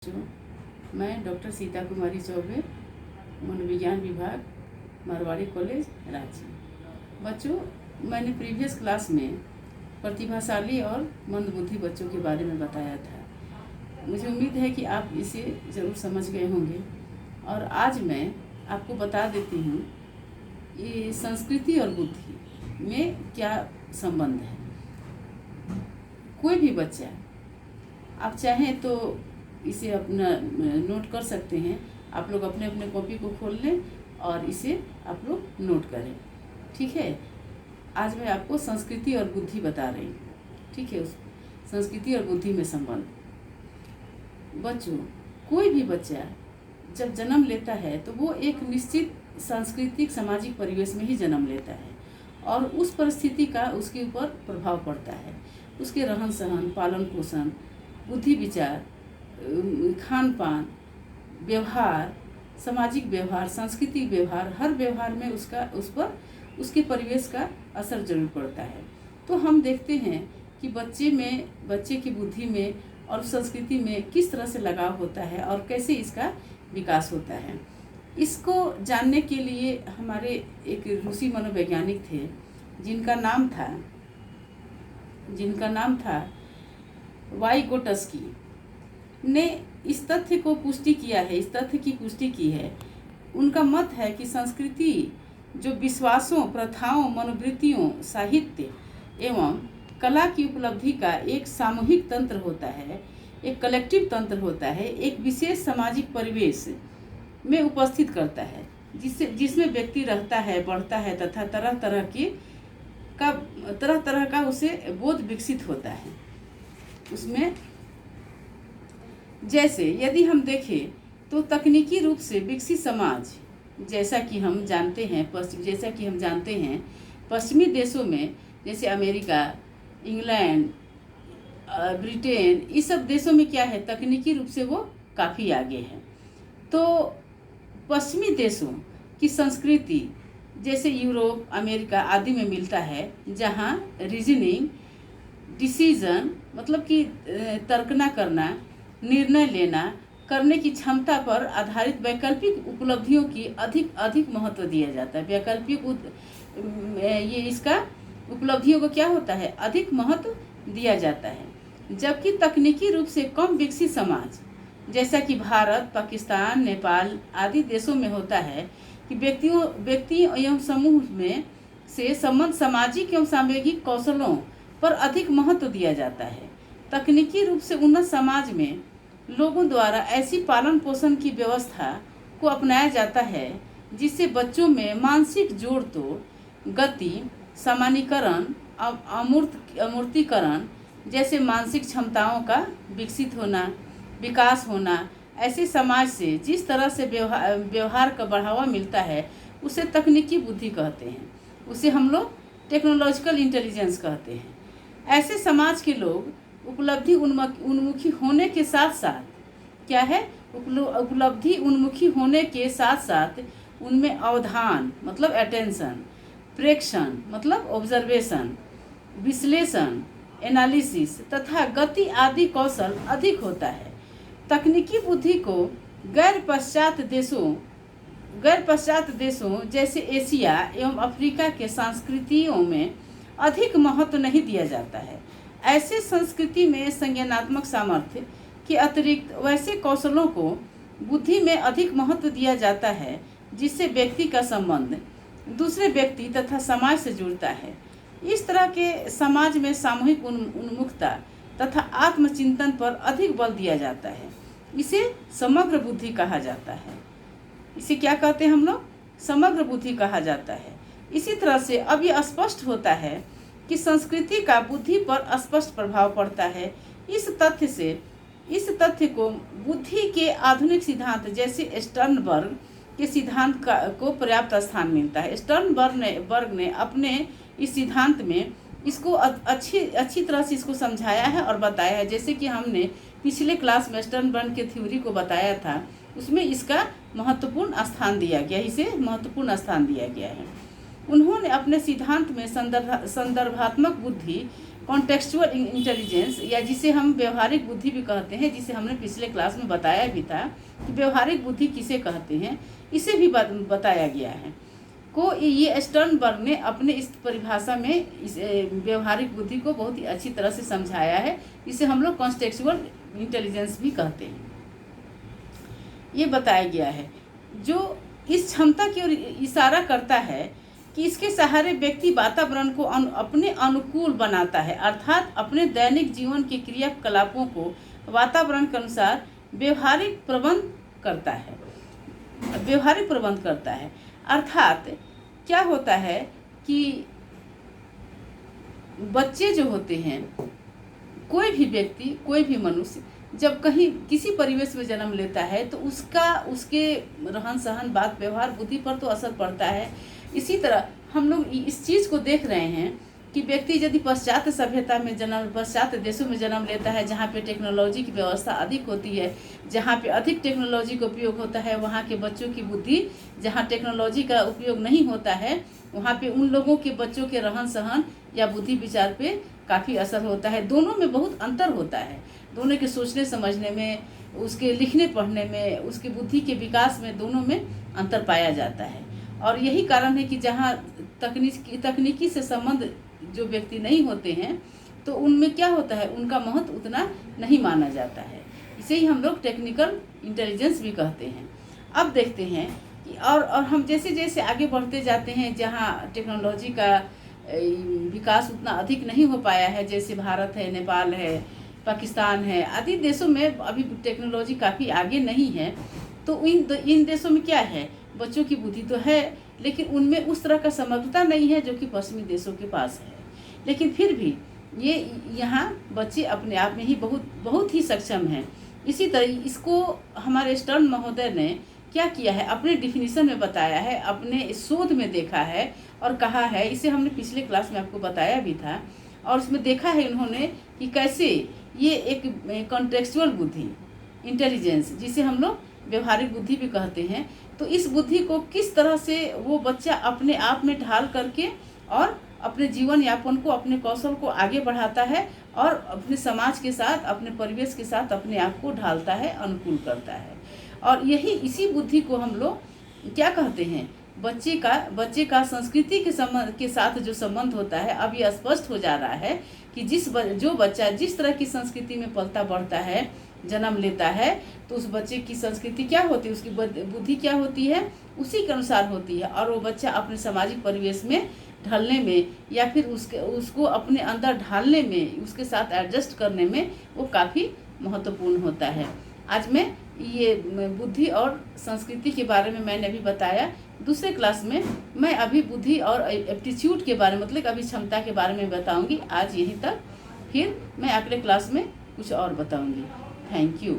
मैं डॉक्टर सीता कुमारी चौबे, मनोविज्ञान विभाग, मारवाड़ी कॉलेज, रांची। बच्चों, मैंने प्रीवियस क्लास में प्रतिभाशाली और मंदबुद्धि बच्चों के बारे में बताया था। मुझे उम्मीद है कि आप इसे ज़रूर समझ गए होंगे। और आज मैं आपको बता देती हूँ ये संस्कृति और बुद्धि में क्या संबंध है। कोई भी बच्चा, आप चाहें तो इसे अपना नोट कर सकते हैं। आप लोग अपने अपने कॉपी को खोल लें और इसे आप लोग नोट करें। ठीक है, आज मैं आपको संस्कृति और बुद्धि बता रही हूँ। ठीक है, उस संस्कृति और बुद्धि में संबंध। बच्चों, कोई भी बच्चा जब जन्म लेता है तो वो एक निश्चित सांस्कृतिक सामाजिक परिवेश में ही जन्म लेता है और उस परिस्थिति का उसके ऊपर प्रभाव पड़ता है। उसके रहन सहन, पालन पोषण, बुद्धि विचार, खान पान, व्यवहार, सामाजिक व्यवहार, सांस्कृतिक व्यवहार, हर व्यवहार में उस पर उसके परिवेश का असर जरूर पड़ता है। तो हम देखते हैं कि बच्चे की बुद्धि में और संस्कृति में किस तरह से लगाव होता है और कैसे इसका विकास होता है। इसको जानने के लिए हमारे एक रूसी मनोवैज्ञानिक थे जिनका नाम था वाइगोटस्की ने इस तथ्य की पुष्टि की है। उनका मत है कि संस्कृति जो विश्वासों, प्रथाओं, मनोवृत्तियों, साहित्य एवं कला की उपलब्धि का एक सामूहिक तंत्र होता है, एक कलेक्टिव तंत्र होता है, एक विशेष सामाजिक परिवेश में उपस्थित करता है जिसमें व्यक्ति रहता है, बढ़ता है तथा तरह तरह का उसे बोध विकसित होता है। उसमें जैसे यदि हम देखें तो तकनीकी रूप से विकसित समाज जैसा कि हम जानते हैं पश्चिमी देशों में, जैसे अमेरिका, इंग्लैंड, ब्रिटेन, इस सब देशों में क्या है, तकनीकी रूप से वो काफ़ी आगे है। तो पश्चिमी देशों की संस्कृति जैसे यूरोप, अमेरिका आदि में मिलता है, जहाँ रीजनिंग, डिसीजन मतलब कि तर्कना करना, निर्णय लेना करने की क्षमता पर आधारित वैकल्पिक उपलब्धियों की अधिक महत्व दिया जाता है। इसका उपलब्धियों को क्या होता है, अधिक महत्व दिया जाता है। जबकि तकनीकी रूप से कम विकसित समाज जैसा कि भारत, पाकिस्तान, नेपाल आदि देशों में होता है कि व्यक्ति एवं समूह में से संबंध सामाजिक एवं सामूहिक कौशलों पर अधिक महत्व दिया जाता है। तकनीकी रूप से उन्नत समाज में लोगों द्वारा ऐसी पालन पोषण की व्यवस्था को अपनाया जाता है जिससे बच्चों में मानसिक जोड़ तोड़, गति, सामान्यीकरण, अमूर्तीकरण जैसे मानसिक क्षमताओं का विकास होना, ऐसे समाज से जिस तरह से व्यवहार का बढ़ावा मिलता है उसे तकनीकी बुद्धि कहते हैं। उसे हम लोग टेक्नोलॉजिकल इंटेलिजेंस कहते हैं। ऐसे समाज के लोग उपलब्धि उन्मुखी होने के साथ साथ क्या है, उपलब्धि उन्मुखी होने के साथ साथ उनमें अवधान मतलब अटेंशन, प्रेक्षण मतलब ऑब्जर्वेशन, विश्लेषण एनालिसिस तथा गति आदि कौशल अधिक होता है। तकनीकी बुद्धि को गैर पाश्चात्य देशों जैसे एशिया एवं अफ्रीका के संस्कृतियों में अधिक महत्व नहीं दिया जाता है। ऐसे संस्कृति में संज्ञानात्मक सामर्थ्य के अतिरिक्त वैसे कौशलों को बुद्धि में अधिक महत्व दिया जाता है जिससे व्यक्ति का संबंध दूसरे व्यक्ति तथा समाज से जुड़ता है। इस तरह के समाज में सामूहिक उन्मुखता तथा आत्मचिंतन पर अधिक बल दिया जाता है। इसे समग्र बुद्धि कहा जाता है। इसे क्या कहते हैं हम लोग, समग्र बुद्धि कहा जाता है। इसी तरह से अब ये स्पष्ट होता है कि संस्कृति का बुद्धि पर स्पष्ट प्रभाव पड़ता है। इस तथ्य को बुद्धि के आधुनिक सिद्धांत जैसे स्टर्नबर्ग के सिद्धांत को पर्याप्त स्थान मिलता है। स्टर्नबर्ग ने अपने इस सिद्धांत में इसको अच्छी तरह से इसको समझाया है और बताया है। जैसे कि हमने पिछले क्लास में स्टर्नबर्ग के थ्योरी को बताया था, उसमें इसका महत्वपूर्ण स्थान दिया गया है। उन्होंने अपने सिद्धांत में संदर्भात्मक बुद्धि कॉन्टेक्सचुअल इंटेलिजेंस, या जिसे हम व्यवहारिक बुद्धि भी कहते हैं, जिसे हमने पिछले क्लास में बताया भी था कि व्यवहारिक बुद्धि किसे कहते हैं, इसे भी बताया गया है को ये स्टर्नबर्ग ने अपने इस परिभाषा में इस व्यवहारिक बुद्धि को बहुत ही अच्छी तरह से समझाया है। इसे हम लोग कॉन्टेक्सचुअल इंटेलिजेंस भी कहते हैं। ये बताया गया है जो इस क्षमता की ओर इशारा करता है कि इसके सहारे व्यक्ति वातावरण को अपने अनुकूल बनाता है, अर्थात अपने दैनिक जीवन के क्रियाकलापों को वातावरण के अनुसार व्यवहारिक प्रबंध करता है। अर्थात क्या होता है कि बच्चे जो होते हैं, कोई भी व्यक्ति, कोई भी मनुष्य जब कहीं किसी परिवेश में जन्म लेता है तो उसके रहन सहन, बात व्यवहार, बुद्धि पर तो असर पड़ता है। इसी तरह हम लोग इस चीज़ को देख रहे हैं कि व्यक्ति यदि पाश्चात्य सभ्यता में पाश्चात्य देशों में जन्म लेता है, जहाँ पे टेक्नोलॉजी की व्यवस्था अधिक होती है, जहाँ पे अधिक टेक्नोलॉजी का उपयोग होता है, वहाँ के बच्चों की बुद्धि, जहाँ टेक्नोलॉजी का उपयोग नहीं होता है, वहाँ पे उन लोगों के बच्चों के रहन सहन या बुद्धि विचार पे काफ़ी असर होता है। दोनों में बहुत अंतर होता है, दोनों के सोचने समझने में, उसके लिखने पढ़ने में, उसकी बुद्धि के विकास में, दोनों में अंतर पाया जाता है। और यही कारण है कि जहाँ तकनीकी से संबंध जो व्यक्ति नहीं होते हैं तो उनमें क्या होता है, उनका महत्व उतना नहीं माना जाता है। इसे ही हम लोग टेक्निकल इंटेलिजेंस भी कहते हैं। अब देखते हैं कि और हम जैसे जैसे आगे बढ़ते जाते हैं, जहाँ टेक्नोलॉजी का विकास उतना अधिक नहीं हो पाया है, जैसे भारत है, नेपाल है, पाकिस्तान है आदि देशों में अभी टेक्नोलॉजी काफ़ी आगे नहीं है। तो इन देशों में क्या है, बच्चों की बुद्धि तो है लेकिन उनमें उस तरह का समग्रता नहीं है जो कि पश्चिमी देशों के पास है। लेकिन फिर भी ये यहाँ बच्चे अपने आप में ही बहुत ही सक्षम हैं। इसी तरह इसको हमारे स्टर्न महोदय ने क्या किया है, अपने डिफिनीशन में बताया है, अपने शोध में देखा है और कहा है। इसे हमने पिछले क्लास में आपको बताया भी था, और उसमें देखा है इन्होंने कि कैसे ये एक कॉन्टेक्सचुअल बुद्धि इंटेलिजेंस, जिसे हम लोग व्यवहारिक बुद्धि भी कहते हैं, तो इस बुद्धि को किस तरह से वो बच्चा अपने आप में ढाल करके और अपने जीवन यापन को, अपने कौशल को आगे बढ़ाता है और अपने समाज के साथ, अपने परिवेश के साथ अपने आप को ढालता है, अनुकूल करता है। और इसी बुद्धि को हम लोग क्या कहते हैं, बच्चे का संस्कृति के साथ जो संबंध होता है। अब ये स्पष्ट हो जा रहा है कि जो बच्चा जिस तरह की संस्कृति में पलता बढ़ता है, जन्म लेता है, तो उस बच्चे की संस्कृति क्या होती है, उसकी बुद्धि क्या होती है, उसी के अनुसार होती है। और वो बच्चा अपने सामाजिक परिवेश में ढलने में या फिर उसको अपने अंदर ढालने में, उसके साथ एडजस्ट करने में वो काफ़ी महत्वपूर्ण होता है। आज मैं ये बुद्धि और संस्कृति के बारे में मैंने अभी बताया। दूसरे क्लास में मैं अभी बुद्धि और एप्टीट्यूड के बारे में, मतलब अभी क्षमता के बारे में बताऊंगी। आज यहीं तक, फिर मैं अगले क्लास में कुछ और बताऊंगी। Thank you.